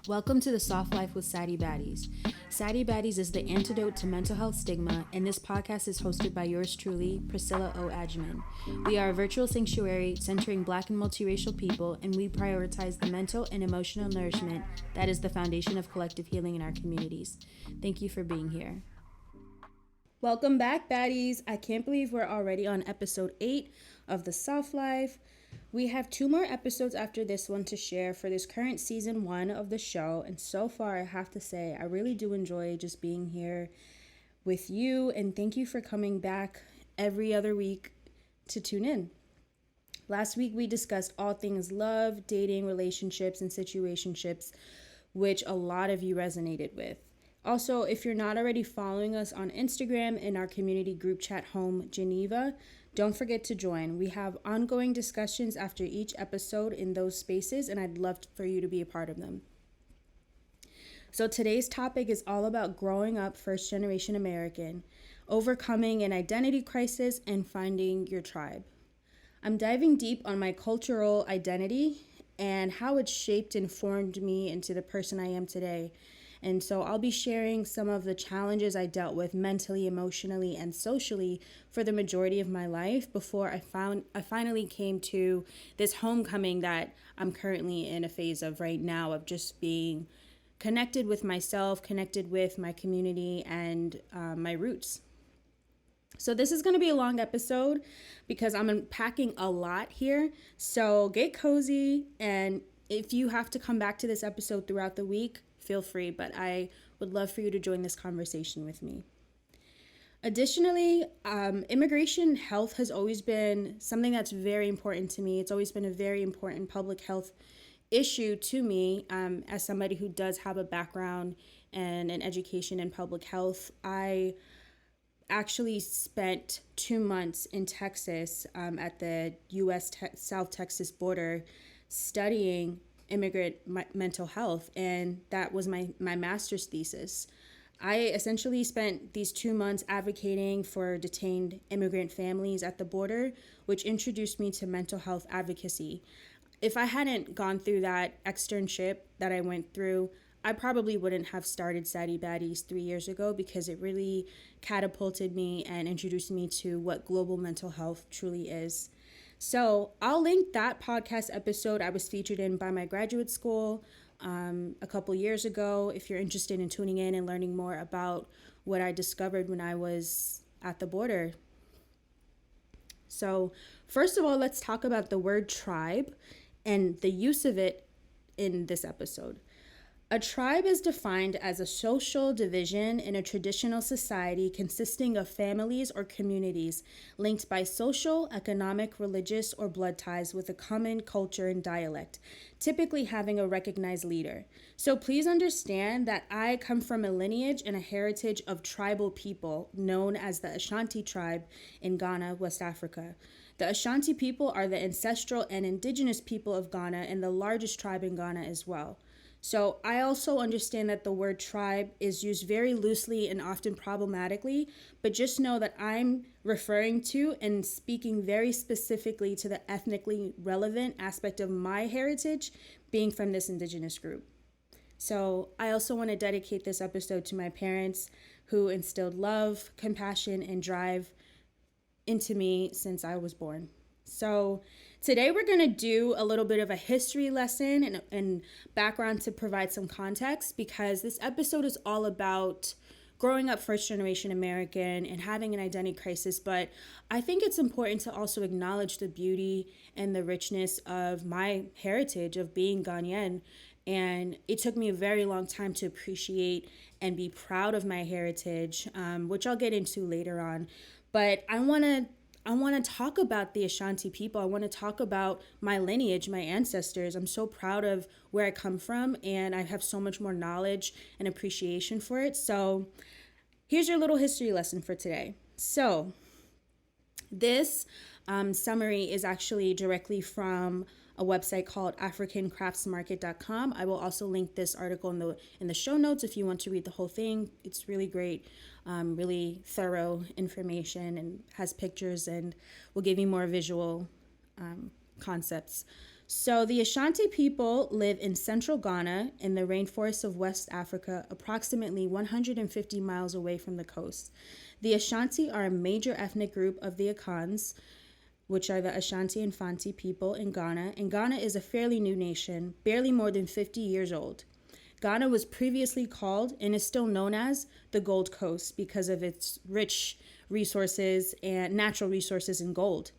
Welcome to the Soft Life with Sadie Baddies. Sadie Baddies is the antidote to mental health stigma, and this podcast is hosted by yours truly, Priscilla O. Agyeman. We are a virtual sanctuary centering Black and multiracial people, and we prioritize the mental and emotional nourishment that is the foundation of collective healing in our communities. Thank you for being here. Welcome back, baddies. I can't believe we're already on episode 8 of the Soft Life. We have 2 more episodes after this one to share for this current season 1 of the show. And so far, I have to say, I really do enjoy just being here with you. And thank you for coming back every other week to tune in. Last week, we discussed all things love, dating, relationships, and situationships, which a lot of you resonated with. Also, if you're not already following us on Instagram in our community group chat home, Geneva, don't forget to join. We have ongoing discussions after each episode in those spaces, and I'd love for you to be a part of them. So today's topic is all about growing up first-generation American, overcoming an identity crisis, and finding your tribe. I'm diving deep on my cultural identity and how it shaped and formed me into the person I am today. And so I'll be sharing some of the challenges I dealt with mentally, emotionally, and socially for the majority of my life before I finally came to this homecoming that I'm currently in a phase of right now, of just being connected with myself, connected with my community, and my roots. So this is going to be a long episode because I'm unpacking a lot here. So get cozy, and if you have to come back to this episode throughout the week, feel free, but I would love for you to join this conversation with me. Additionally, immigration health has always been something that's very important to me. It's always been a very important public health issue to me as somebody who does have a background and an education in public health. I actually spent 2 months in Texas at the U.S. South Texas border studying immigrant mental health, and that was my master's thesis. I essentially spent these 2 months advocating for detained immigrant families at the border, which introduced me to mental health advocacy. If I hadn't gone through that externship that I went through, I probably wouldn't have started Sadie Baddies 3 years ago, because it really catapulted me and introduced me to what global mental health truly is. So I'll link that podcast episode I was featured in by my graduate school a couple years ago if you're interested in tuning in and learning more about what I discovered when I was at the border. So first of all, let's talk about the word tribe and the use of it in this episode. A tribe is defined as a social division in a traditional society consisting of families or communities linked by social, economic, religious, or blood ties with a common culture and dialect, typically having a recognized leader. So please understand that I come from a lineage and a heritage of tribal people known as the Ashanti tribe in Ghana, West Africa. The Ashanti people are the ancestral and indigenous people of Ghana and the largest tribe in Ghana as well. So I also understand that the word tribe is used very loosely and often problematically, but just know that I'm referring to and speaking very specifically to the ethnically relevant aspect of my heritage being from this indigenous group. So I also want to dedicate this episode to my parents who instilled love, compassion, and drive into me since I was born. So today we're going to do a little bit of a history lesson and background to provide some context, because this episode is all about growing up first-generation American and having an identity crisis. But I think it's important to also acknowledge the beauty and the richness of my heritage of being Ghanaian. And it took me a very long time to appreciate and be proud of my heritage, which I'll get into later on. But I want to talk about the Ashanti people. I want to talk about my lineage, my ancestors. I'm so proud of where I come from, and I have so much more knowledge and appreciation for it. So here's your little history lesson for today. So this summary is actually directly from a website called africancraftsmarket.com. I will also link this article in the show notes if you want to read the whole thing. It's really great, really thorough information, and has pictures and will give you more visual concepts. So, the Ashanti people live in central Ghana in the rainforests of West Africa, approximately 150 miles away from the coast. The Ashanti are a major ethnic group of the Akans, which are the Ashanti and Fanti people in Ghana, and Ghana is a fairly new nation, barely more than 50 years old. Ghana was previously called and is still known as the Gold Coast because of its rich resources and natural resources in gold.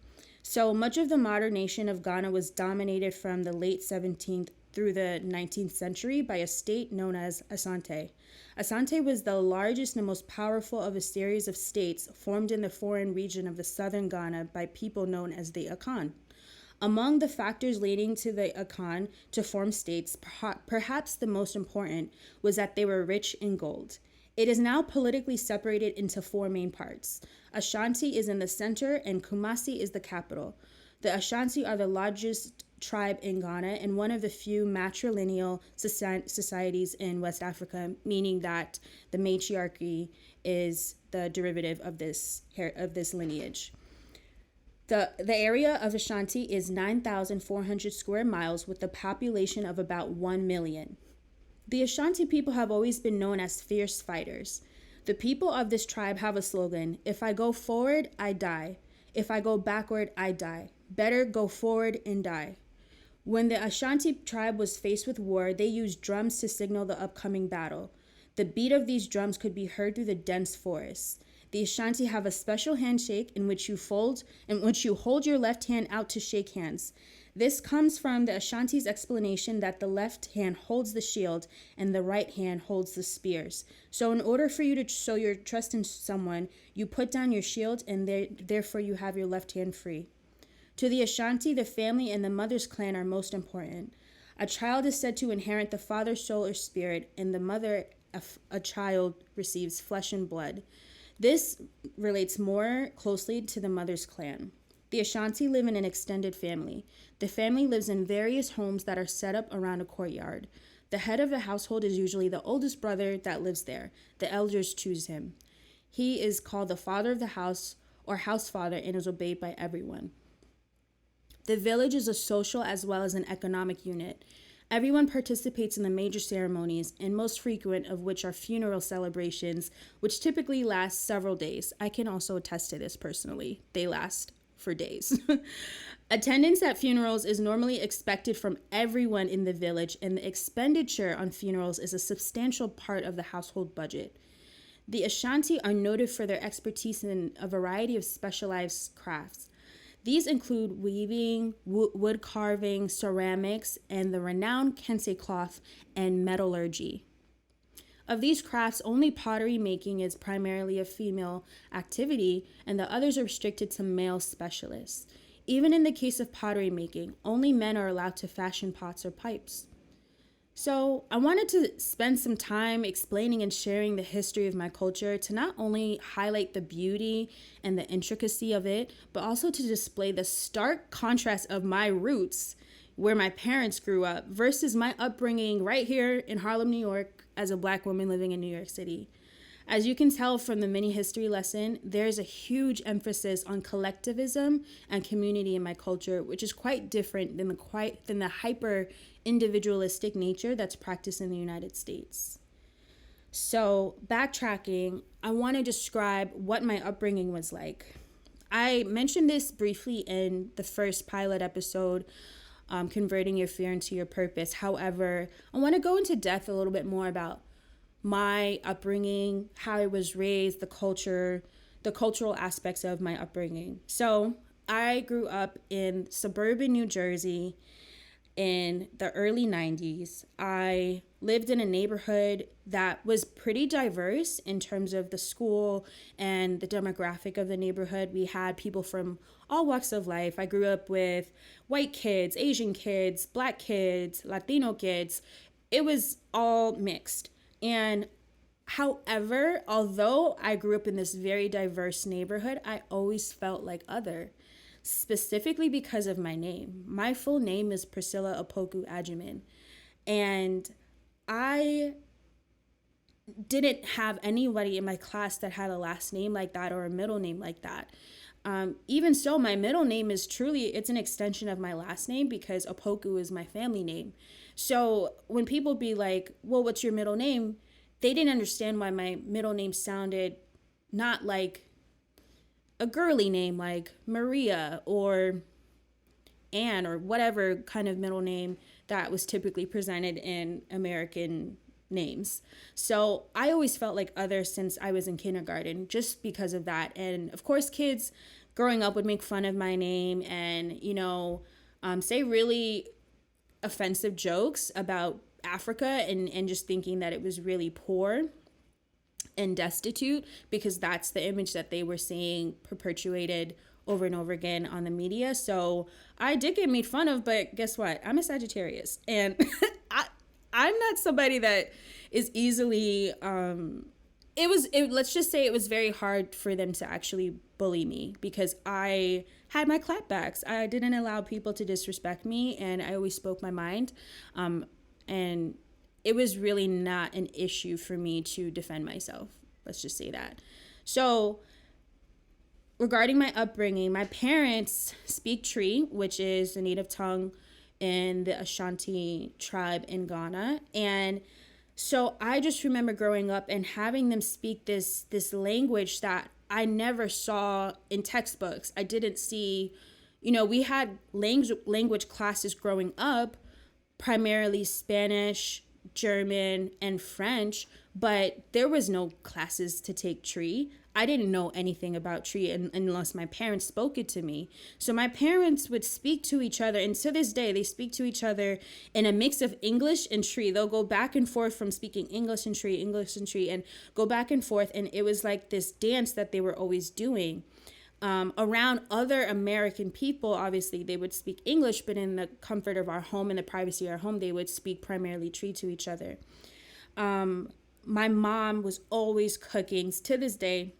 So much of the modern nation of Ghana was dominated from the late 17th through the 19th century by a state known as Asante. Asante was the largest and most powerful of a series of states formed in the foreign region of the southern Ghana by people known as the Akan. Among the factors leading to the Akan to form states, perhaps the most important was that they were rich in gold. It is now politically separated into four main parts. Ashanti is in the center and Kumasi is the capital. The Ashanti are the largest tribe in Ghana and one of the few matrilineal societies in West Africa, meaning that the matriarchy is the derivative of this lineage. The area of Ashanti is 9,400 square miles with a population of about 1 million. The Ashanti people have always been known as fierce fighters. The people of this tribe have a slogan: if I go forward, I die. If I go backward, I die. Better go forward and die. When the Ashanti tribe was faced with war, they used drums to signal the upcoming battle. The beat of these drums could be heard through the dense forests. The Ashanti have a special handshake in which you hold your left hand out to shake hands. This comes from the Ashanti's explanation that the left hand holds the shield and the right hand holds the spears. So in order for you to show your trust in someone, you put down your shield and therefore you have your left hand free. To the Ashanti, the family and the mother's clan are most important. A child is said to inherit the father's soul or spirit, and the mother, a child, receives flesh and blood. This relates more closely to the mother's clan. The Ashanti live in an extended family. The family lives in various homes that are set up around a courtyard. The head of the household is usually the oldest brother that lives there. The elders choose him. He is called the father of the house or house father and is obeyed by everyone. The village is a social as well as an economic unit. Everyone participates in the major ceremonies, and most frequent of which are funeral celebrations, which typically last several days. I can also attest to this personally. They last for days. Attendance at funerals is normally expected from everyone in the village, and the expenditure on funerals is a substantial part of the household budget. The Ashanti are noted for their expertise in a variety of specialized crafts. These include weaving, wood carving, ceramics, and the renowned kente cloth and metallurgy. Of these crafts, only pottery making is primarily a female activity, and the others are restricted to male specialists. Even in the case of pottery making, only men are allowed to fashion pots or pipes. So I wanted to spend some time explaining and sharing the history of my culture to not only highlight the beauty and the intricacy of it, but also to display the stark contrast of my roots, where my parents grew up, versus my upbringing right here in Harlem, New York, as a Black woman living in New York City. As you can tell from the mini history lesson, there's a huge emphasis on collectivism and community in my culture, which is quite different than the hyper individualistic nature that's practiced in the United States. So, backtracking, I want to describe what my upbringing was like. I mentioned this briefly in the first pilot episode, converting your fear into your purpose. However, I want to go into depth a little bit more about my upbringing, how I was raised, the cultural aspects of my upbringing. So I grew up in suburban New Jersey in the early 90s. I lived in a neighborhood that was pretty diverse in terms of the school and the demographic of the neighborhood. We had people from all walks of life. I grew up with white kids, Asian kids, Black kids, Latino kids. It was all mixed. And however, although I grew up in this very diverse neighborhood, I always felt like other, specifically because of my name. My full name is Priscilla O Agyeman, and I didn't have anybody in my class that had a last name like that or a middle name like that. Even so, my middle name is truly, it's an extension of my last name because Opoku is my family name. So when people be like, well, what's your middle name? They didn't understand why my middle name sounded not like a girly name like Maria or Anne or whatever kind of middle name that was typically presented in American names. So I always felt like other since I was in kindergarten just because of that. And of course, kids growing up would make fun of my name and, say really offensive jokes about Africa and just thinking that it was really poor and destitute because that's the image that they were seeing perpetuated over and over again on the media. So I did get made fun of, but guess what? I'm a Sagittarius and I'm not somebody that is easily, let's just say it was very hard for them to actually bully me because I had my clapbacks. I didn't allow people to disrespect me and I always spoke my mind. And it was really not an issue for me to defend myself. Let's just say that. So regarding my upbringing, my parents speak Tree, which is the native tongue in the Ashanti tribe in Ghana. And so I just remember growing up and having them speak this language that I never saw in textbooks. I didn't see, we had language classes growing up, primarily Spanish, German, and French, but there was no classes to take Tree. I didn't know anything about Tree unless my parents spoke it to me. So my parents would speak to each other, and to this day, they speak to each other in a mix of English and Tree. They'll go back and forth from speaking English and Tree, and go back and forth, and it was like this dance that they were always doing. Around other American people, obviously, they would speak English, but in the comfort of our home, in the privacy of our home, they would speak primarily Tree to each other. My mom was always cooking. To this day,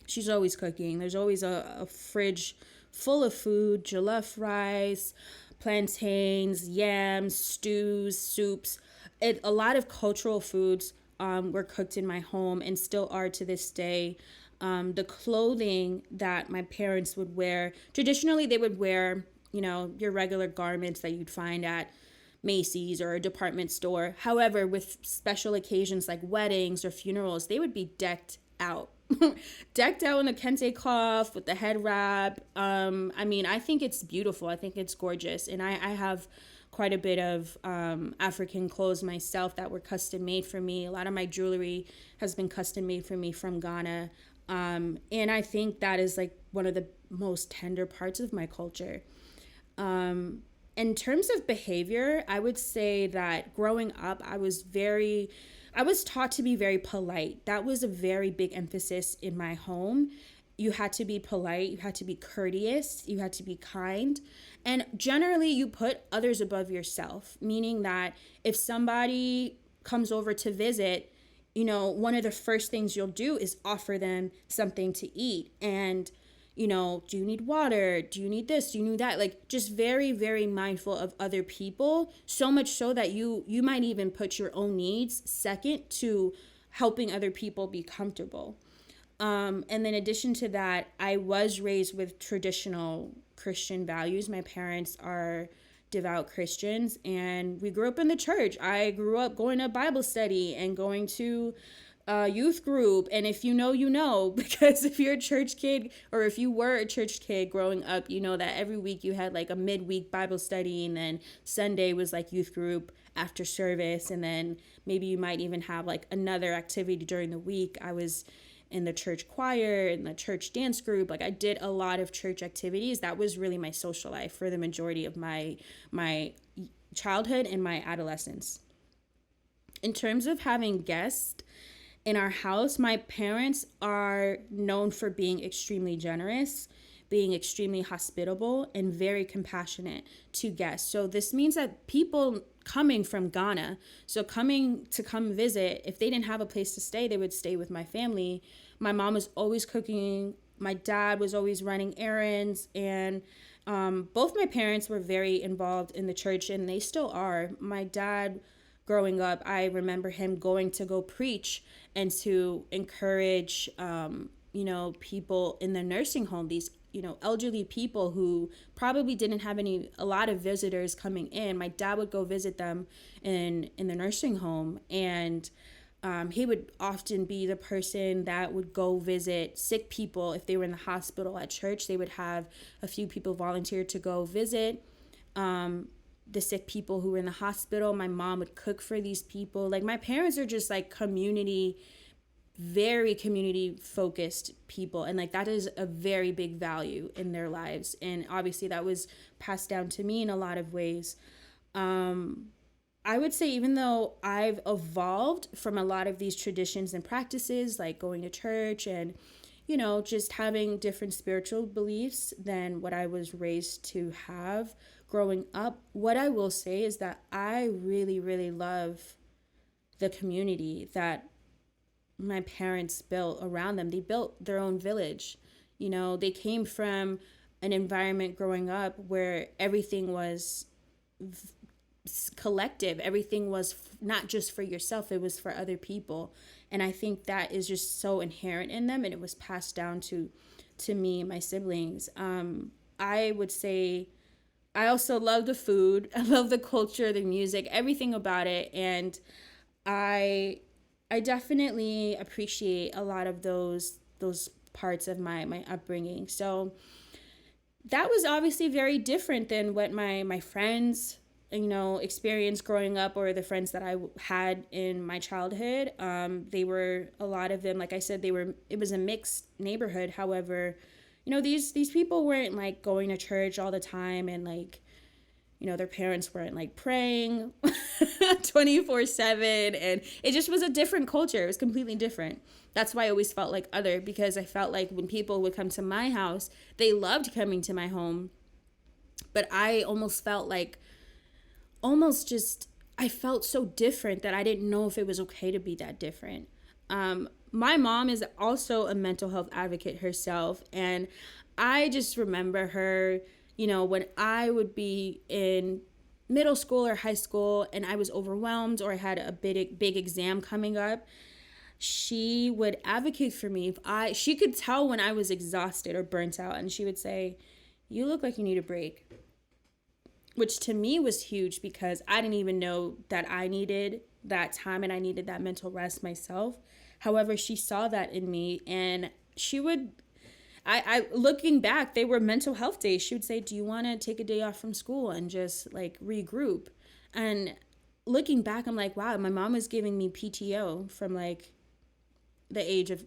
she's always cooking. There's always a fridge full of food, jollof rice, plantains, yams, stews, soups. A lot of cultural foods were cooked in my home and still are to this day. The clothing that my parents would wear, traditionally they would wear, your regular garments that you'd find at Macy's or a department store. However, with special occasions like weddings or funerals, they would be decked out. Decked out in a kente cloth with the head wrap. I think it's beautiful. I think it's gorgeous. And I have quite a bit of African clothes myself that were custom made for me. A lot of my jewelry has been custom made for me from Ghana. And I think that is like one of the most tender parts of my culture. In terms of behavior, I would say that growing up, I was taught to be very polite. That was a very big emphasis in my home. You had to be polite, you had to be courteous, you had to be kind. And generally, you put others above yourself, meaning that if somebody comes over to visit, one of the first things you'll do is offer them something to eat. And, do you need water? Do you need this? Do you need that? Like, just very, very mindful of other people. So much so that you might even put your own needs second to helping other people be comfortable. And then in addition to that, I was raised with traditional Christian values. My parents are devout Christians and we grew up in the church. I grew up going to Bible study and going to youth group. And if you know, because if you're a church kid or if you were a church kid growing up, you know that every week you had like a midweek Bible study and then Sunday was like youth group after service. And then maybe you might even have like another activity during the week. I was in the church choir, in the church dance group. Like I did a lot of church activities. That was really my social life for the majority of my childhood and my adolescence. In terms of having guests in our house, my parents are known for being extremely generous, being extremely hospitable, and very compassionate to guests. So this means that people coming from Ghana, so coming to come visit, if they didn't have a place to stay, they would stay with my family. My mom was always cooking. My dad was always running errands. And both my parents were very involved in the church, and they still are. My dad, growing up, I remember him going to go preach and to encourage, people in the nursing home, these, elderly people who probably didn't have a lot of visitors coming in. My dad would go visit them in the nursing home, and he would often be the person that would go visit sick people. If they were in the hospital at church, they would have a few people volunteer to go visit the sick people who were in the hospital. My mom would cook for these people. Like, my parents are just like very community focused people, and like that is a very big value in their lives, and obviously that was passed down to me in a lot of ways. I would say, even though I've evolved from a lot of these traditions and practices, like going to church and just having different spiritual beliefs than what I was raised to have growing up, what I will say is that I really, really love the community that my parents built around them. They built their own village. They came from an environment growing up where everything was collective. Everything was not just for yourself, it was for other people. And I think that is just so inherent in them, and it was passed down to me and my siblings. I would say I also love the food. I love the culture, the music, everything about it. And I definitely appreciate a lot of those parts of my upbringing. So that was obviously very different than what my friends, experienced growing up, or the friends that I had in my childhood. They were, a lot of them, like I said, it was a mixed neighborhood. However, these people weren't like going to church all the time, and like, their parents weren't like praying 24/7, and it just was a different culture. It was completely different. That's why I always felt like other, because I felt like when people would come to my house, they loved coming to my home, but I almost felt like, I felt so different that I didn't know if it was okay to be that different. My mom is also a mental health advocate herself, and I just remember her, when I would be in middle school or high school and I was overwhelmed, or I had a big exam coming up, she would advocate for me. She could tell when I was exhausted or burnt out, and she would say, "You look like you need a break," which to me was huge, because I didn't even know that I needed that time and I needed that mental rest myself. However, she saw that in me, and she would, I looking back, they were mental health days. She would say, "Do you want to take a day off from school and just like regroup?" And looking back, I'm like, wow, my mom was giving me PTO from like the age of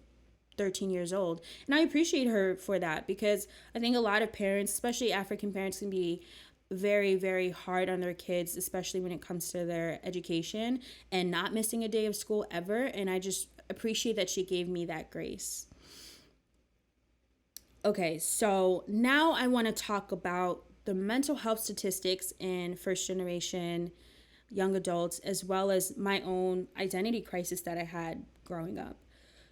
13 years old. And I appreciate her for that, because I think a lot of parents, especially African parents, can be very, very hard on their kids, especially when it comes to their education and not missing a day of school ever. And I just appreciate that she gave me that grace. Okay, so now I want to talk about the mental health statistics in first generation young adults, as well as my own identity crisis that I had growing up.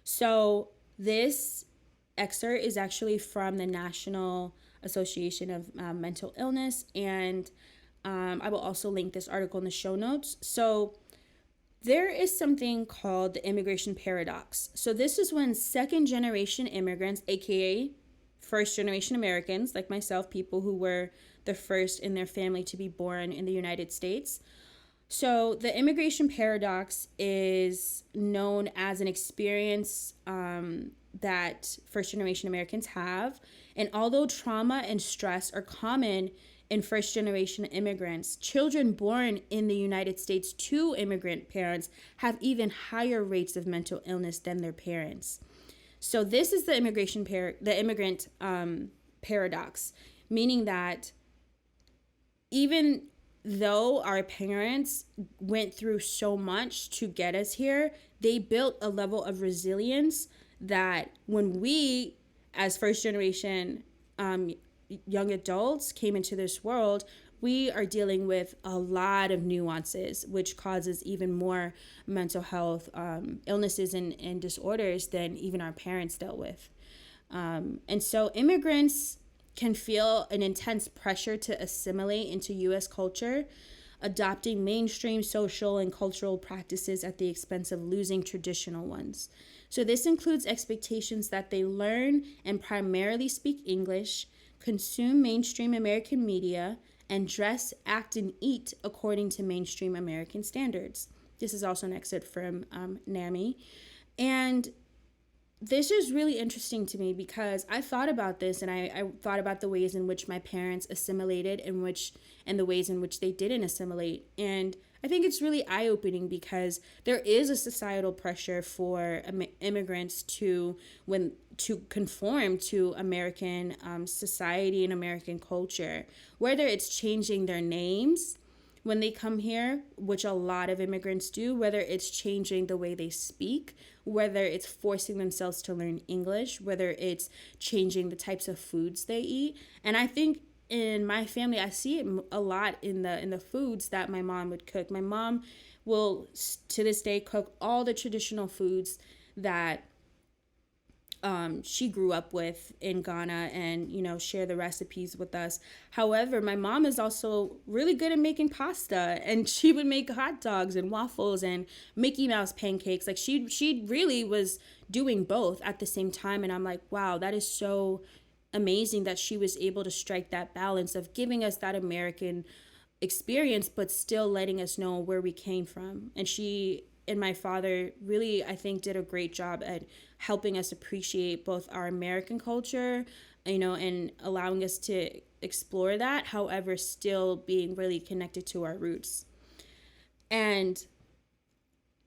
So this excerpt is actually from the National Association of Mental Illness, and I will also link this article in the show notes. So there is something called the immigration paradox. So this is when second generation immigrants, aka first generation Americans like myself, people who were the first in their family to be born in the United States. So the immigration paradox is known as an experience that first generation Americans have. And although trauma and stress are common in first generation immigrants, children born in the United States to immigrant parents have even higher rates of mental illness than their parents. So this is the immigrant paradox, meaning that even though our parents went through so much to get us here, they built a level of resilience that when we, as first generation young adults, came into this world, we are dealing with a lot of nuances, which causes even more mental health illnesses and disorders than even our parents dealt with. And so immigrants can feel an intense pressure to assimilate into U.S. culture, adopting mainstream social and cultural practices at the expense of losing traditional ones. So this includes expectations that they learn and primarily speak English, consume mainstream American media, and dress, act, and eat according to mainstream American standards. This is also an excerpt from NAMI. And this is really interesting to me because I thought about this, and I thought about the ways in which my parents assimilated and the ways in which they didn't assimilate. And I think it's really eye-opening because there is a societal pressure for immigrants to conform to American society and American culture, whether it's changing their names when they come here, which a lot of immigrants do, whether it's changing the way they speak, whether it's forcing themselves to learn English, whether it's changing the types of foods they eat. And I think in my family, I see it a lot in the foods that my mom would cook. My mom will, to this day, cook all the traditional foods that she grew up with in Ghana and, share the recipes with us. However, my mom is also really good at making pasta, and she would make hot dogs and waffles and Mickey Mouse pancakes. Like she really was doing both at the same time. And I'm like, wow, that is so amazing that she was able to strike that balance of giving us that American experience, but still letting us know where we came from. And she and my father really, I think, did a great job at helping us appreciate both our American culture, and allowing us to explore that, however, still being really connected to our roots. And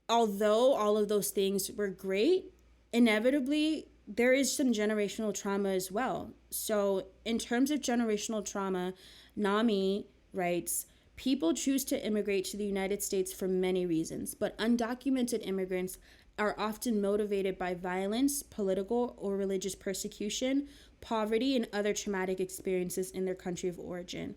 although all of those things were great, inevitably, there is some generational trauma as well. So in terms of generational trauma, NAMI writes, people choose to immigrate to the United States for many reasons, but undocumented immigrants are often motivated by violence, political or religious persecution, poverty, and other traumatic experiences in their country of origin.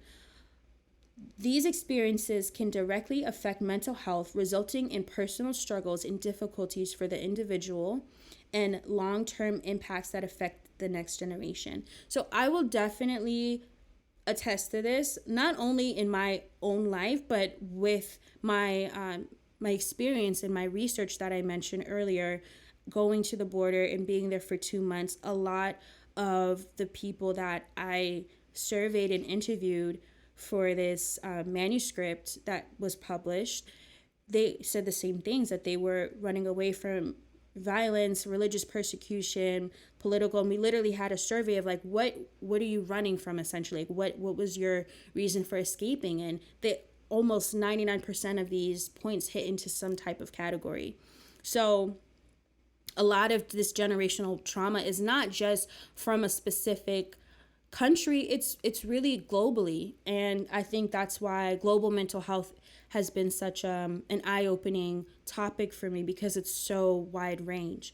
These experiences can directly affect mental health, resulting in personal struggles and difficulties for the individual and long-term impacts that affect the next generation. So I will definitely attest to this, not only in my own life, but with my experience and my research that I mentioned earlier, going to the border and being there for 2 months. A lot of the people that I surveyed and interviewed for this manuscript that was published, they said the same things, that they were running away from violence, religious persecution, political. And we literally had a survey of like, what are you running from, essentially? Like, what was your reason for escaping? And almost 99% of these points hit into some type of category. So a lot of this generational trauma is not just from a specific country, it's really globally. And I think that's why global mental health has been such an eye-opening topic for me, because it's so wide range.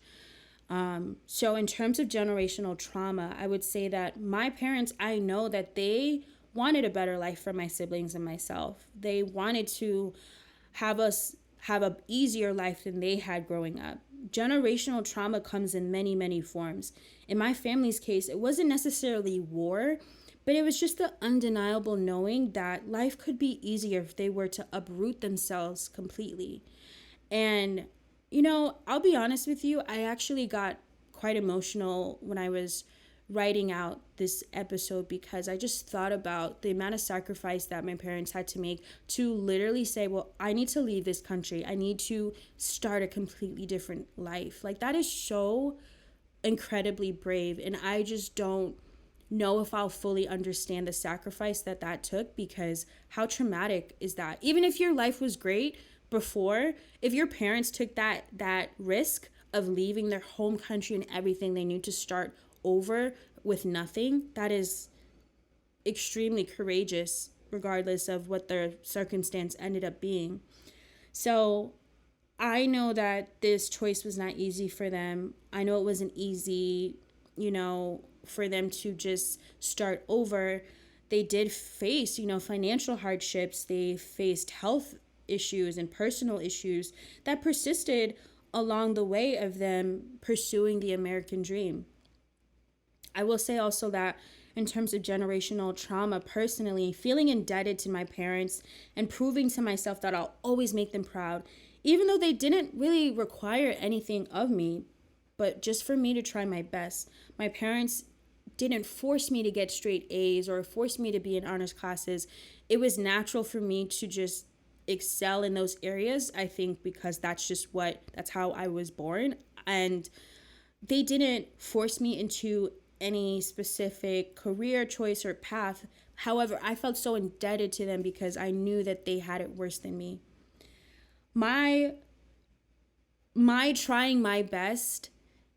So in terms of generational trauma, I would say that my parents, I know that they wanted a better life for my siblings and myself. They wanted to have us have an easier life than they had growing up. Generational trauma comes in many, many forms. In my family's case, it wasn't necessarily war, but it was just the undeniable knowing that life could be easier if they were to uproot themselves completely. And, I'll be honest with you, I actually got quite emotional when I was writing out this episode, because I just thought about the amount of sacrifice that my parents had to make to literally say, well, I need to leave this country. I need to start a completely different life. Like, that is so incredibly brave. And I just don't know if I'll fully understand the sacrifice that took, because how traumatic is that? Even if your life was great before, if your parents took that risk of leaving their home country and everything they knew to start over with nothing, that is extremely courageous, regardless of what their circumstance ended up being. So I know that this choice was not easy for them. I know it wasn't easy, for them to just start over. They did face, financial hardships. They faced health issues and personal issues that persisted along the way of them pursuing the American dream. I will say also that in terms of generational trauma, personally, feeling indebted to my parents and proving to myself that I'll always make them proud, even though they didn't really require anything of me, but just for me to try my best. My parents didn't force me to get straight A's or force me to be in honors classes. It was natural for me to just excel in those areas, I think, because that's how I was born. And they didn't force me into any specific career choice or path. However, I felt so indebted to them because I knew that they had it worse than me. My trying my best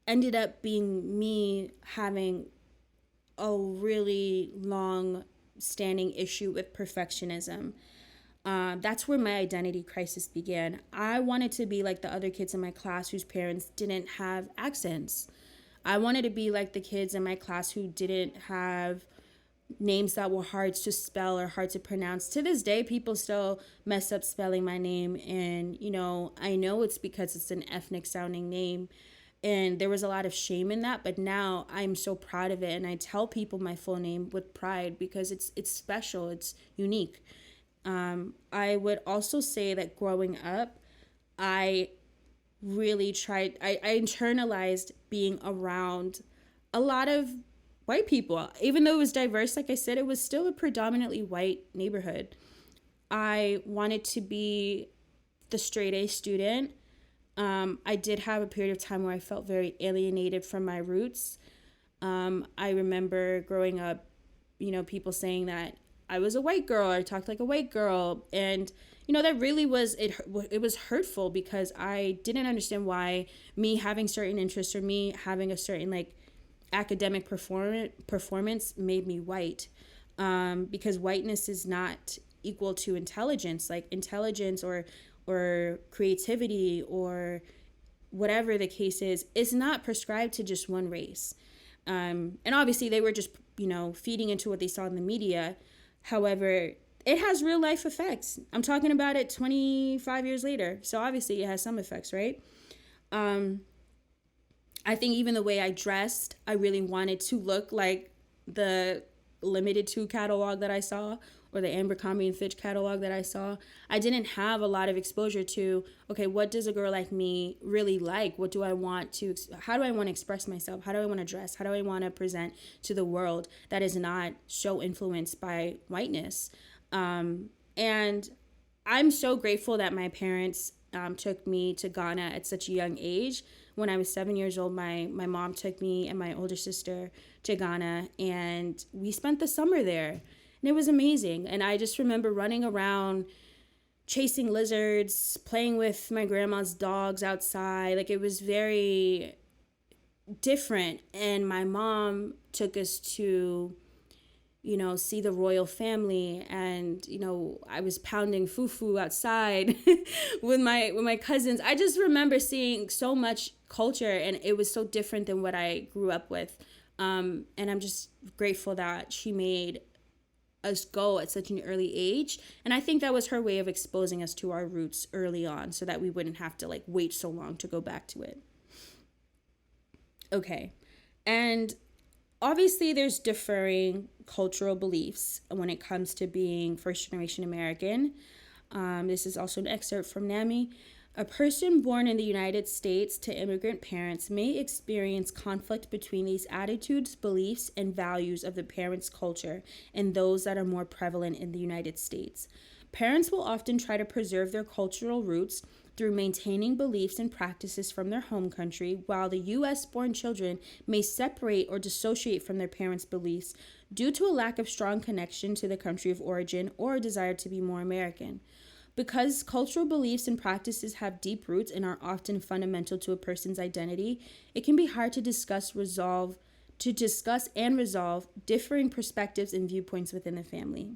ended up being me having a really long standing issue with perfectionism. That's where my identity crisis began. I wanted to be like the other kids in my class whose parents didn't have accents. I wanted to be like the kids in my class who didn't have names that were hard to spell or hard to pronounce. To this day, people still mess up spelling my name. And, I know it's because it's an ethnic sounding name. And there was a lot of shame in that. But now I'm so proud of it. And I tell people my full name with pride because it's special. It's unique. I would also say that growing up, I really tried, I internalized being around a lot of white people. Even though it was diverse, like I said, it was still a predominantly white neighborhood. I wanted to be the straight A student. I did have a period of time where I felt very alienated from my roots. I remember growing up, people saying that I was a white girl, I talked like a white girl. And, that really was, it was hurtful because I didn't understand why me having certain interests or me having a certain academic performance made me white. Because whiteness is not equal to intelligence, or creativity or whatever the case is not prescribed to just one race. And obviously they were just, feeding into what they saw in the media. However, it has real life effects. I'm talking about it 25 years later. So obviously it has some effects, right? I think even the way I dressed, I really wanted to look like the Limited 2 catalog that I saw or the Abercrombie and Fitch catalog that I saw. I didn't have a lot of exposure to, okay, what does a girl like me really like? How do I want to express myself? How do I want to dress? How do I want to present to the world that is not so influenced by whiteness? And I'm so grateful that my parents took me to Ghana at such a young age. When I was 7 years old, my mom took me and my older sister to Ghana, and we spent the summer there. And it was amazing. And I just remember running around, chasing lizards, playing with my grandma's dogs outside. It was very different. And my mom took us to, see the royal family. And, I was pounding fufu outside with my cousins. I just remember seeing so much culture, and it was so different than what I grew up with. And I'm just grateful that she made us go at such an early age. And I think that was her way of exposing us to our roots early on so that we wouldn't have to wait so long to go back to it. Okay. And obviously there's differing cultural beliefs when it comes to being first generation American. This is also an excerpt from NAMI. A person born in the United States to immigrant parents may experience conflict between these attitudes, beliefs, and values of the parents' culture and those that are more prevalent in the United States. Parents will often try to preserve their cultural roots through maintaining beliefs and practices from their home country, while the U.S.-born children may separate or dissociate from their parents' beliefs due to a lack of strong connection to the country of origin or a desire to be more American. Because cultural beliefs and practices have deep roots and are often fundamental to a person's identity, it can be hard to discuss and resolve differing perspectives and viewpoints within the family.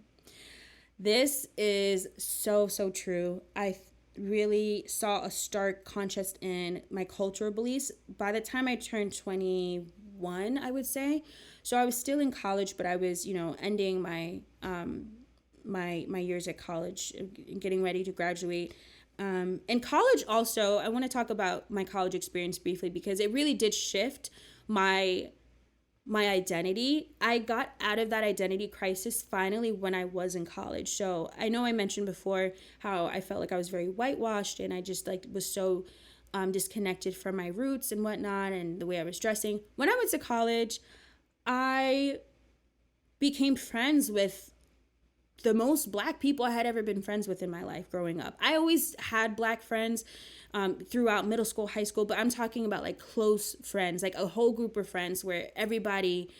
This is so true. I really saw a stark contrast in my cultural beliefs by the time I turned 21, I would say. So I was still in college, but I was, ending my years at college, getting ready to graduate. In college also, I want to talk about my college experience briefly because it really did shift my identity. I got out of that identity crisis finally when I was in college. So I know I mentioned before how I felt like I was very whitewashed and I just was so disconnected from my roots and whatnot and the way I was dressing. When I went to college, I became friends with the most Black people I had ever been friends with in my life growing up. I always had Black friends throughout middle school, high school, but I'm talking about like close friends, like a whole group of friends where everybody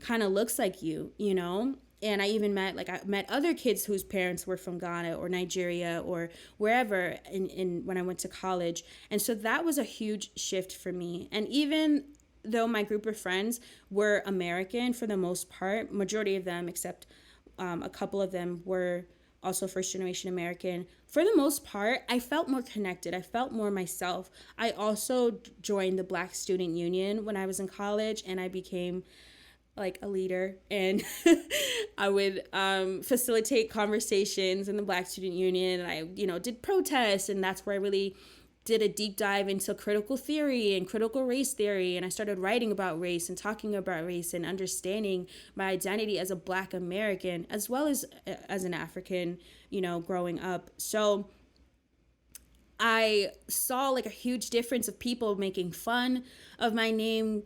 kind of looks like you know? And I met other kids whose parents were from Ghana or Nigeria or wherever when I went to college. And so that was a huge shift for me. And even though my group of friends were American for the most part, majority of them, except a couple of them were also first generation American. For the most part, I felt more connected. I felt more myself. I also joined the Black Student Union when I was in college, and I became like a leader, and I would facilitate conversations in the Black Student Union, and I did protests, and that's where I really did a deep dive into critical theory and critical race theory, and I started writing about race and talking about race and understanding my identity as a Black American as well as an African, growing up. So I saw like a huge difference of people making fun of my name,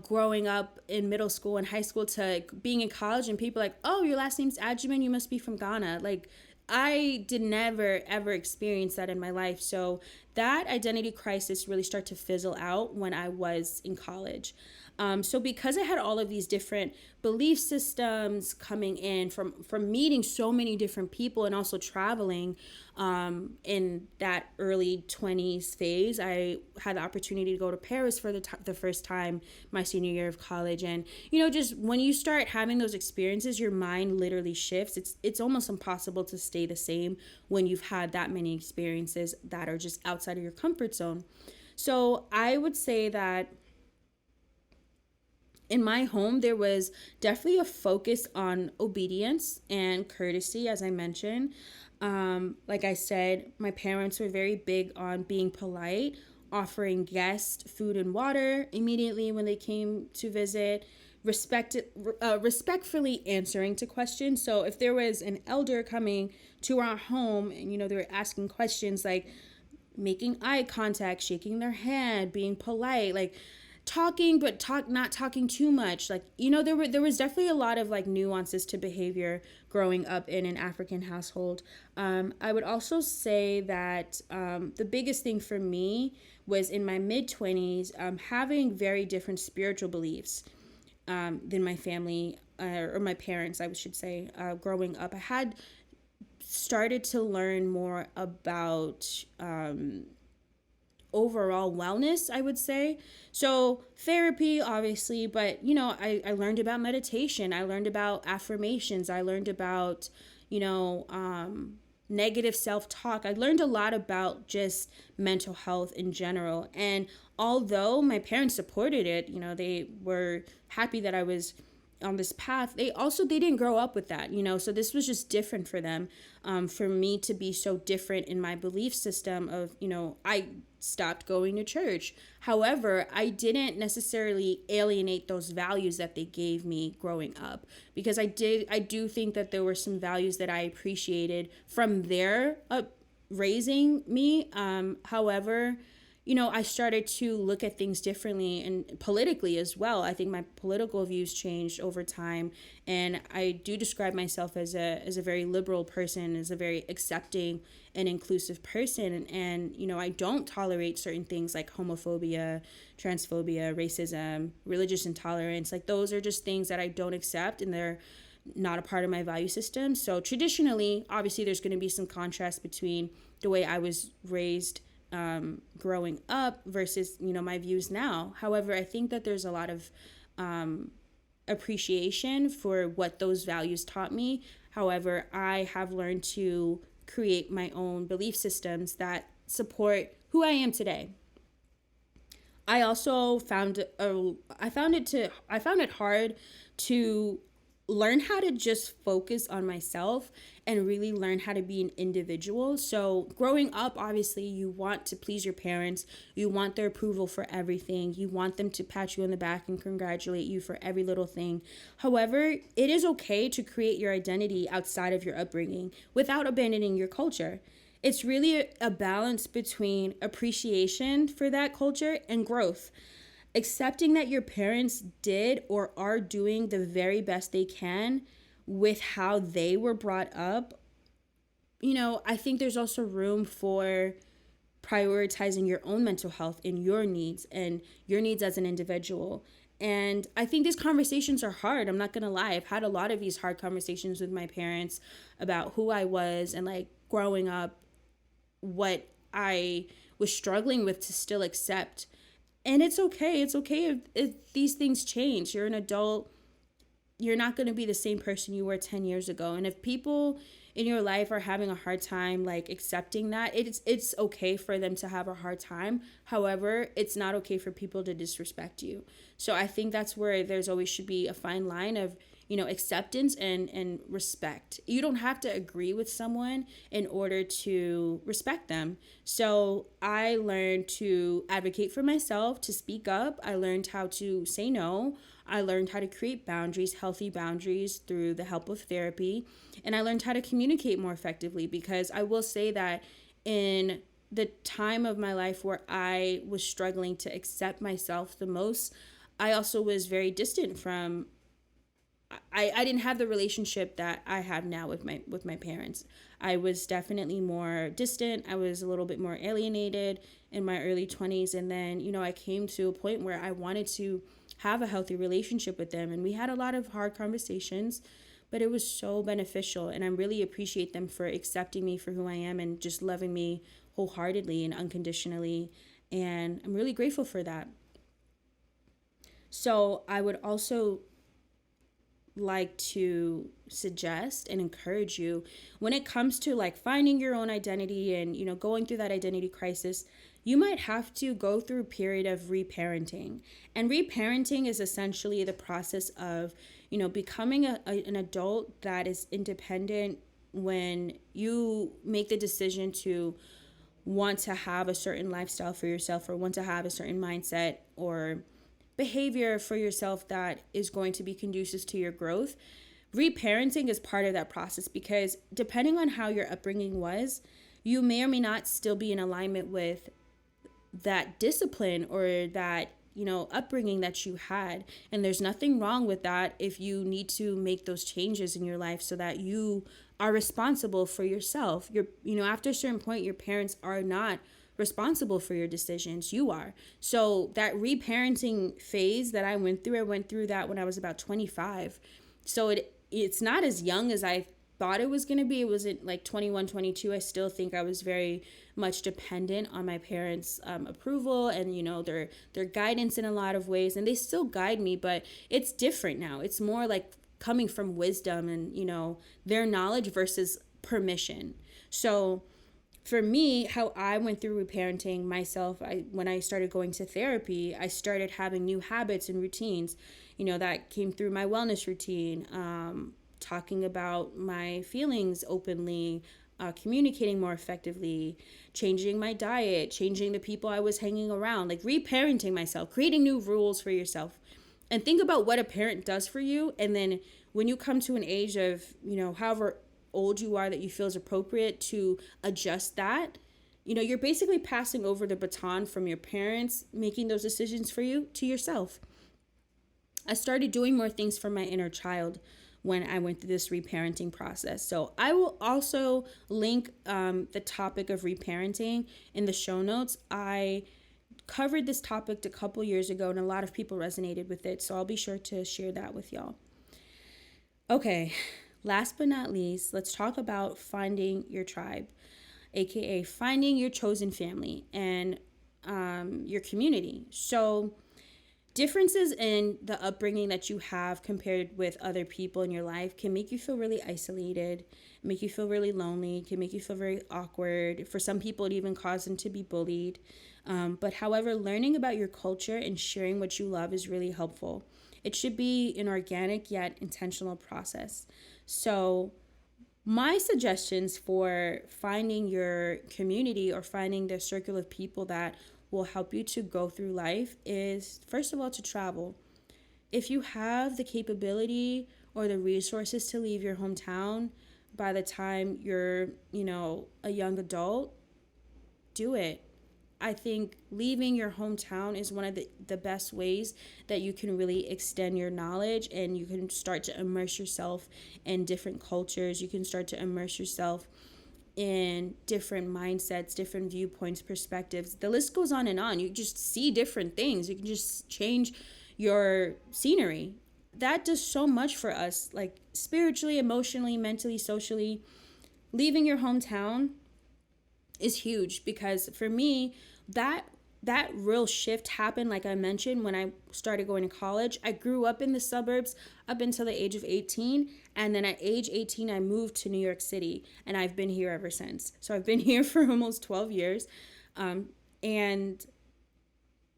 growing up in middle school and high school to being in college, and people like, oh, your last name's Agyeman, you must be from Ghana. Like, I did never, ever experience that in my life. So that identity crisis really started to fizzle out when I was in college. So because I had all of these different belief systems coming in from meeting so many different people and also traveling in that early 20s phase, I had the opportunity to go to Paris for the first time my senior year of college. And, just when you start having those experiences, your mind literally shifts. It's almost impossible to stay the same when you've had that many experiences that are just outside of your comfort zone. So I would say that in my home, there was definitely a focus on obedience and courtesy, as I mentioned. Like I said, my parents were very big on being polite, offering guests food and water immediately when they came to visit, respectfully answering to questions. So if there was an elder coming to our home and, they were asking questions like making eye contact, shaking their hand, being polite, like talking, but not talking too much. Like, there was definitely a lot of like nuances to behavior growing up in an African household. I would also say that the biggest thing for me was in my mid-20s, having very different spiritual beliefs than my family or my parents, I should say, growing up. I had started to learn more about overall wellness, I would say. So therapy, obviously, but, I learned about meditation. I learned about affirmations. I learned about, negative self-talk. I learned a lot about just mental health in general. And although my parents supported it, they were happy that I was on this path, they didn't grow up with that, so this was just different for them. For me to be so different in my belief system of, I stopped going to church. However, I didn't necessarily alienate those values that they gave me growing up, because I do think that there were some values that I appreciated from their raising me. However, I started to look at things differently, and politically as well. I think my political views changed over time, and I do describe myself as a very liberal person, as a very accepting and inclusive person. And I don't tolerate certain things like homophobia, transphobia, racism, religious intolerance. Like, those are just things that I don't accept, and they're not a part of my value system. So traditionally, obviously, there's going to be some contrast between the way I was raised growing up versus my views now. However, I think that there's a lot of appreciation for what those values taught me. However, I have learned to create my own belief systems that support who I am today. I also found it hard to learn how to just focus on myself and really learn how to be an individual. So growing up, obviously, you want to please your parents. You want their approval for everything. You want them to pat you on the back and congratulate you for every little thing. However, it is okay to create your identity outside of your upbringing without abandoning your culture. It's really a balance between appreciation for that culture and growth. Accepting that your parents did or are doing the very best they can with how they were brought up. I think there's also room for prioritizing your own mental health and your needs as an individual. And I think these conversations are hard. I'm not going to lie. I've had a lot of these hard conversations with my parents about who I was and like growing up, what I was struggling with to still accept. And it's okay. It's okay if these things change. You're an adult. You're not going to be the same person you were 10 years ago. And if people in your life are having a hard time like accepting that, it's okay for them to have a hard time. However, it's not okay for people to disrespect you. So I think that's where there's always should be a fine line of acceptance and respect. You don't have to agree with someone in order to respect them. So I learned to advocate for myself, to speak up. I learned how to say no. I learned how to create boundaries, healthy boundaries, through the help of therapy. And I learned how to communicate more effectively, because I will say that in the time of my life where I was struggling to accept myself the most, I also was very distant from I didn't have the relationship that I have now with my parents. I was definitely more distant. I was a little bit more alienated in my early 20s, and then I came to a point where I wanted to have a healthy relationship with them, and we had a lot of hard conversations, but it was so beneficial, and I really appreciate them for accepting me for who I am and just loving me wholeheartedly and unconditionally, and I'm really grateful for that. So I would also like to suggest and encourage you, when it comes to like finding your own identity and going through that identity crisis, you might have to go through a period of reparenting. And reparenting is essentially the process of becoming an adult that is independent. When you make the decision to want to have a certain lifestyle for yourself, or want to have a certain mindset or behavior for yourself that is going to be conducive to your growth, reparenting is part of that process, because depending on how your upbringing was, you may or may not still be in alignment with that discipline or that upbringing that you had. And there's nothing wrong with that if you need to make those changes in your life so that you are responsible for yourself. After a certain point, your parents are not responsible for your decisions. You are. So that reparenting phase that I went through that when I was about 25. So it's not as young as I thought it was going to be. It wasn't like 21, 22. I still think I was very much dependent on my parents' approval and their guidance in a lot of ways, and they still guide me, but it's different now. It's more like coming from wisdom and their knowledge versus permission. So for me, how I went through reparenting myself, when I started going to therapy, I started having new habits and routines, that came through my wellness routine, talking about my feelings openly, communicating more effectively, changing my diet, changing the people I was hanging around, like reparenting myself, creating new rules for yourself. And think about what a parent does for you. And then when you come to an age of, however old you are that you feel is appropriate to adjust that, you're basically passing over the baton from your parents making those decisions for you to yourself. I started doing more things for my inner child when I went through this reparenting process. So I will also link the topic of reparenting in the show notes. I covered this topic a couple years ago and a lot of people resonated with it. So I'll be sure to share that with y'all. Okay. Last but not least, let's talk about finding your tribe, aka finding your chosen family and your community. So differences in the upbringing that you have compared with other people in your life can make you feel really isolated, make you feel really lonely, can make you feel very awkward. For some people, it even causes them to be bullied. But however, learning about your culture and sharing what you love is really helpful. It should be an organic yet intentional process. So my suggestions for finding your community or finding the circle of people that will help you to go through life is, first of all, to travel. If you have the capability or the resources to leave your hometown, by the time you're, a young adult, do it. I think leaving your hometown is one of the best ways that you can really extend your knowledge, and you can start to immerse yourself in different cultures. You can start to immerse yourself in different mindsets, different viewpoints, perspectives. The list goes on and on. You just see different things. You can just change your scenery. That does so much for us, like spiritually, emotionally, mentally, socially. Leaving your hometown is huge, because for me, that real shift happened, like I mentioned, when I started going to college. I grew up in the suburbs up until the age of 18, and then at age 18 I moved to New York City, and I've been here ever since. So I've been here for almost 12 years. And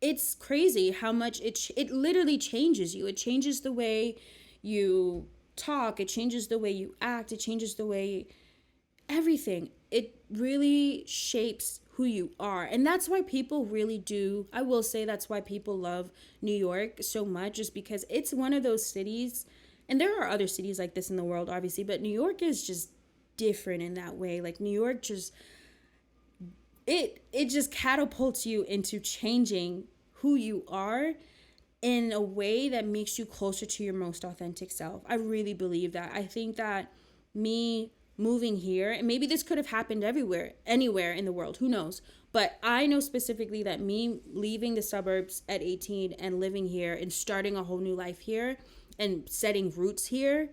it's crazy how much it literally changes you. It changes the way you talk, it changes the way you act, it changes the way everything. It really shapes who you are. And that's why people really do, I will say, that's why people love New York so much, is because it's one of those cities, and there are other cities like this in the world, obviously, but New York is just different in that way. Like, New York just, it just catapults you into changing who you are in a way that makes you closer to your most authentic self. I really believe that. I think that me moving here, and maybe this could have happened anywhere in the world, who knows, but I know specifically that me leaving the suburbs at 18 and living here and starting a whole new life here and setting roots here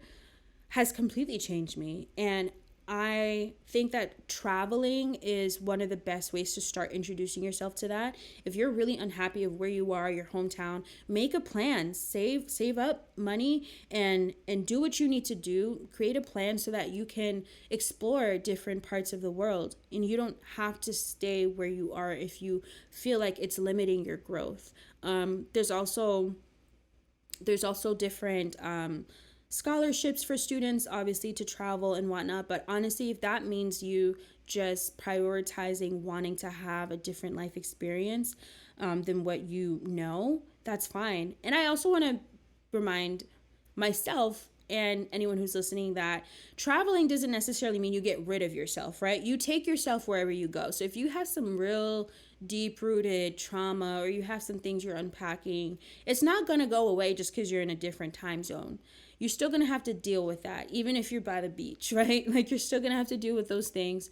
has completely changed me. And I think that traveling is one of the best ways to start introducing yourself to that. If you're really unhappy of where you are, your hometown, make a plan, save up money, and do what you need to do. Create a plan so that you can explore different parts of the world, and you don't have to stay where you are if you feel like it's limiting your growth. There's also different scholarships for students, obviously, to travel and whatnot. But honestly, if that means you just prioritizing wanting to have a different life experience than what you know, that's fine. And I also want to remind myself and anyone who's listening that traveling doesn't necessarily mean you get rid of yourself, right? You take yourself wherever you go. So if you have some real deep-rooted trauma, or you have some things you're unpacking, it's not going to go away just because you're in a different time zone. You're still going to have to deal with that, even if you're by the beach, right? Like, you're still going to have to deal with those things.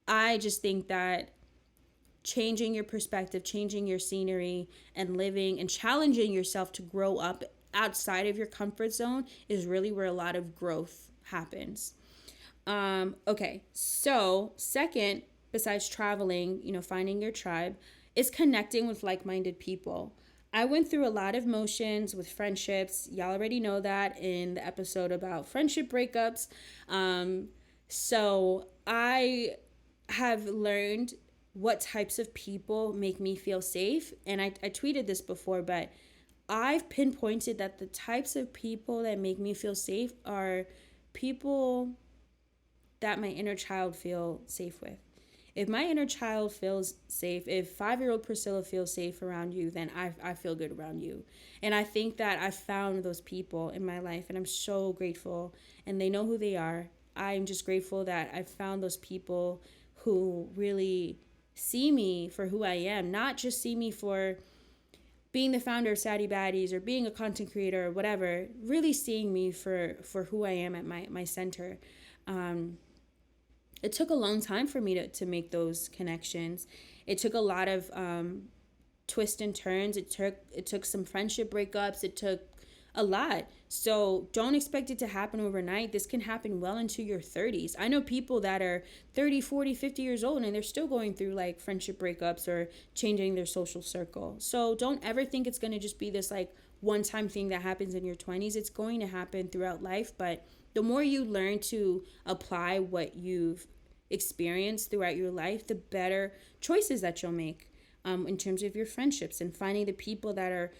I just think that changing your perspective, changing your scenery, and living and challenging yourself to grow up outside of your comfort zone is really where a lot of growth happens. Okay, so second, besides traveling, finding your tribe, is connecting with like-minded people. I went through a lot of motions with friendships. Y'all already know that in the episode about friendship breakups. So I have learned what types of people make me feel safe. And I tweeted this before, but I've pinpointed that the types of people that make me feel safe are people that my inner child feel safe with. If my inner child feels safe, if 5-year-old Priscilla feels safe around you, then I feel good around you. And I think that I found those people in my life, and I'm so grateful. And they know who they are. I'm just grateful that I found those people who really see me for who I am, not just see me for being the founder of Sadie Baddies or being a content creator or whatever, really seeing me for who I am at my center. It took a long time for me to make those connections. It took a lot of twists and turns. It took some friendship breakups. It took a lot. So don't expect it to happen overnight. This can happen well into your 30s. I know people that are 30, 40, 50 years old, and they're still going through like friendship breakups or changing their social circle. So don't ever think it's going to just be this like one-time thing that happens in your 20s. It's going to happen throughout life, but the more you learn to apply what you've experienced throughout your life, the better choices that you'll make in terms of your friendships and finding the people that are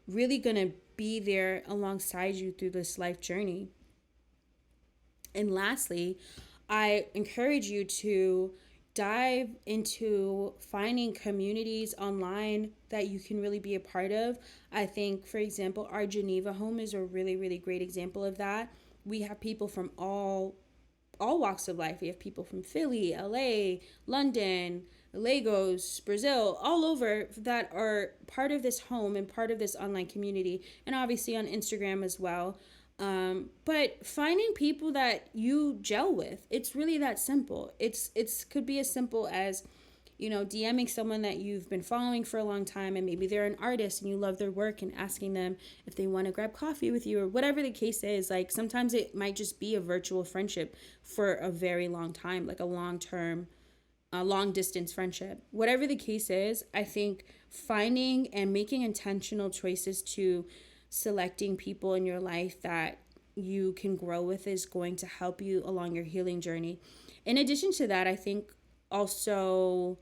really going to be there alongside you through this life journey. And lastly, I encourage you to dive into finding communities online that you can really be a part of. I think, for example, our Geneva home is a really, really great example of that. We have people from all all walks of life. We have people from Philly, LA, London, Lagos, Brazil, all over that are part of this home and part of this online community, and obviously on Instagram as well. But finding people that you gel with, it's really that simple. It's could be as simple as, DMing someone that you've been following for a long time, and maybe they're an artist and you love their work, and asking them if they want to grab coffee with you, or whatever the case is. Like, sometimes it might just be a virtual friendship for a very long time, like a long-term, long distance friendship. Whatever the case is, I think finding and making intentional choices to selecting people in your life that you can grow with is going to help you along your healing journey. In addition to that, I think also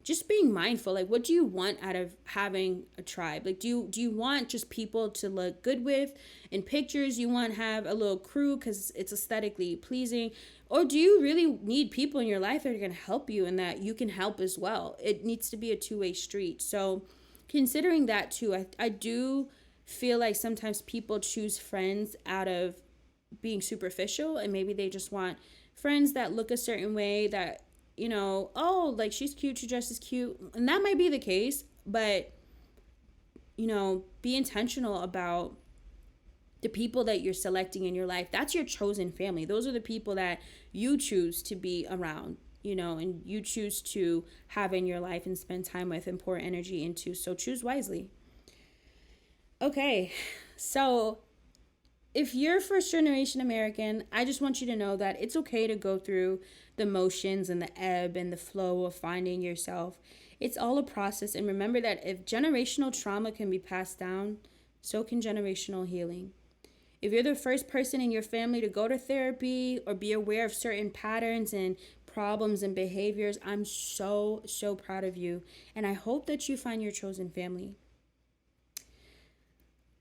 just being mindful, like, what do you want out of having a tribe? Like, do you want just people to look good with in pictures? You want to have a little crew because it's aesthetically pleasing? Or do you really need people in your life that are going to help you and that you can help as well? It needs to be a two-way street. So considering that too, I do feel like sometimes people choose friends out of being superficial, and maybe they just want friends that look a certain way, that, oh, like, she's cute, she dresses cute. And that might be the case, but, be intentional about the people that you're selecting in your life. That's your chosen family. Those are the people that you choose to be around, and you choose to have in your life and spend time with and pour energy into. So choose wisely. Okay, so if you're first generation American, I just want you to know that it's okay to go through the motions and the ebb and the flow of finding yourself. It's all a process. And remember that if generational trauma can be passed down, so can generational healing. If you're the first person in your family to go to therapy or be aware of certain patterns and problems and behaviors, I'm so, so proud of you. And I hope that you find your chosen family.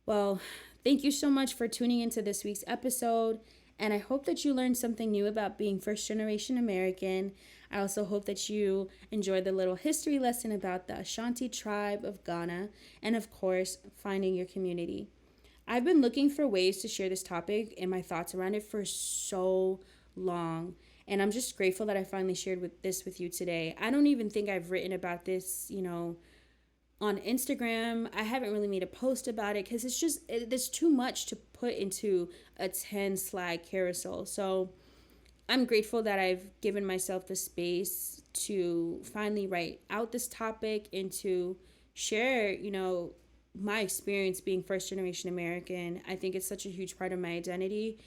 Well, thank you so much for tuning into this week's episode, and I hope that you learned something new about being first generation American. I also hope that you enjoyed the little history lesson about the Ashanti tribe of Ghana, and of course, finding your community. I've been looking for ways to share this topic and my thoughts around it for so long, and I'm just grateful that I finally shared this with you today. I don't even think I've written about this, on Instagram. I haven't really made a post about it because there's too much to put into a 10 slide carousel. So I'm grateful that I've given myself the space to finally write out this topic and to share, my experience being first generation American. I think it's such a huge part of my identity,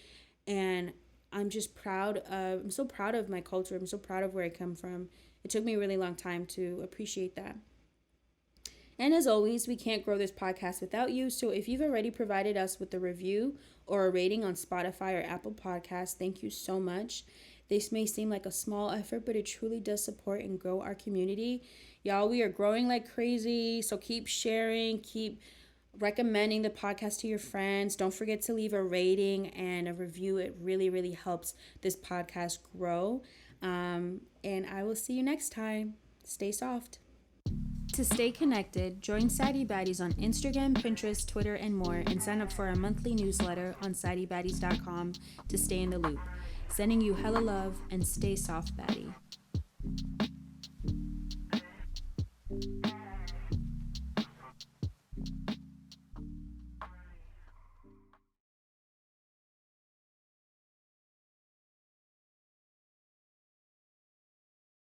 and I'm so proud of my culture. I'm so proud of where I come from. It took me a really long time to appreciate that. And as always, we can't grow this podcast without you. So if you've already provided us with a review or a rating on Spotify or Apple Podcasts, thank you so much. This may seem like a small effort, but it truly does support and grow our community. Y'all, we are growing like crazy. So keep sharing, keep recommending the podcast to your friends. Don't forget to leave a rating and a review. It really, really helps this podcast grow. And I will see you next time. Stay soft. To stay connected, join Sadie Baddies on Instagram, Pinterest, Twitter, and more, and sign up for our monthly newsletter on SaddieBaddies.com to stay in the loop. Sending you hella love, and stay soft, baddie.